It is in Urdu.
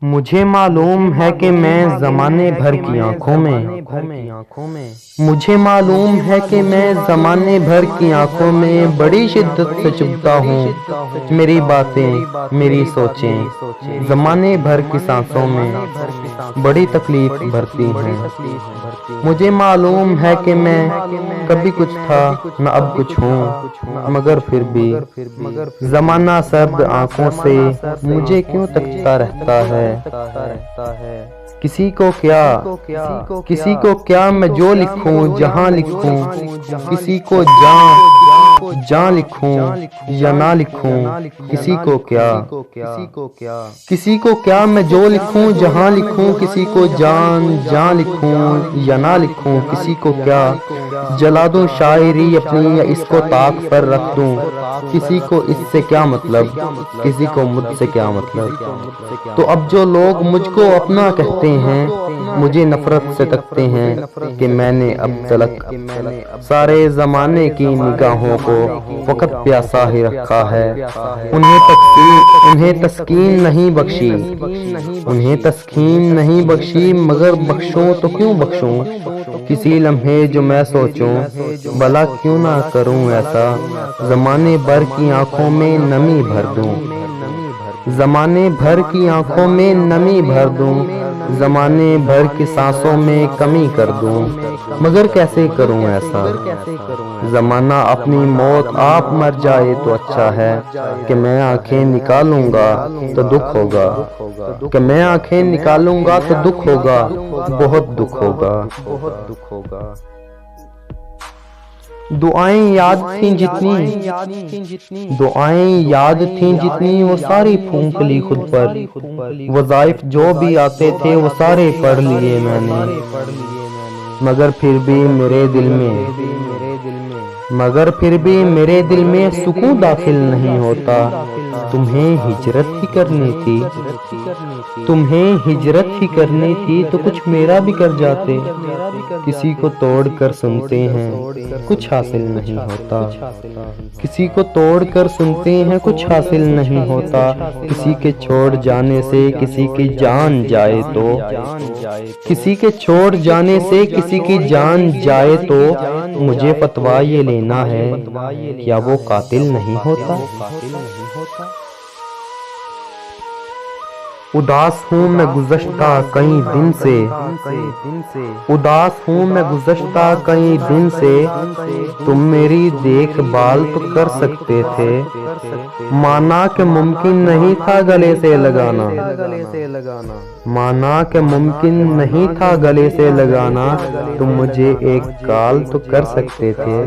مجھے معلوم ہے کہ میں زمانے بھر کی آنکھوں میں مجھے معلوم ہے کہ میں زمانے بھر کی آنکھوں میں بڑی شدت سے چبھتا ہوں. میری باتیں، میری سوچیں زمانے بھر کی سانسوں میں بڑی تکلیف بھرتی ہیں. مجھے معلوم ہے کہ میں کبھی کچھ تھا، میں اب کچھ ہوں، مگر پھر بھی زمانہ سرد آنکھوں سے مجھے کیوں تکتا رہتا ہے. کسی کو کیا میں جو لکھوں جہاں لکھوں، کسی کو جاں لکھوں یا نہ لکھوں، کسی کو کیا میں جو لکھوں جہاں لکھوں، کسی کو جاں لکھوں یا نہ لکھوں، کسی کو کیا جلا دوں شاعری اپنی یا اس کو طاق پر رکھ دوں. کسی کو اس سے کیا مطلب، کسی کو مجھ سے کیا مطلب. تو اب جو لوگ مجھ کو اپنا کہتے ہیں مجھے نفرت سے تکتے ہیں کہ میں نے اب تلک سارے زمانے کی نگاہوں کو فقط پیاسا ہی رکھا ہے. انہیں تسکین نہیں بخشی مگر بخشوں تو کیوں بخشوں. کسی لمحے جو میں سوچوں بھلا کیوں نہ کروں ایسا، زمانے بھر کی آنکھوں میں نمی بھر دوں. زمانے بھر کی آنکھوں میں نمی بھر دوں، زمانے بھر کی سانسوں میں کمی کر دوں. مگر کیسے کروں ایسا، زمانہ اپنی موت آپ مر جائے تو اچھا ہے. کہ میں آنکھیں نکالوں گا تو دکھ ہوگا، کہ میں آنکھیں نکالوں گا تو دکھ ہوگا، بہت دکھ ہوگا. دعائیں یاد تھیں جتنی وہ ساری پھونک لی خود پر. وظائف جو بھی آتے تھے وہ سارے پڑھ لیے میں نے، مگر پھر بھی میرے دل میں سکون داخل نہیں ہوتا. تمہیں ہجرت ہی کرنی تھی تو کچھ میرا بھی کر جاتے. کسی کو توڑ کر سنتے ہیں کچھ حاصل نہیں ہوتا، کسی کو توڑ کر سنتے ہیں کچھ حاصل نہیں ہوتا. کسی کے چھوڑ جانے سے کسی کی جان جائے تو، کسی کے چھوڑ جانے سے کسی کی جان جائے تو مجھے فتویٰ یہ لینا ہے کیا وہ قاتل نہیں ہوتا. اداس ہوں میں گزشتہ کئی دن سے، تم میری دیکھ بھال تو کر سکتے تھے. مانا کہ ممکن نہیں تھا گلے سے لگانا، تم مجھے ایک کال تو کر سکتے تھے.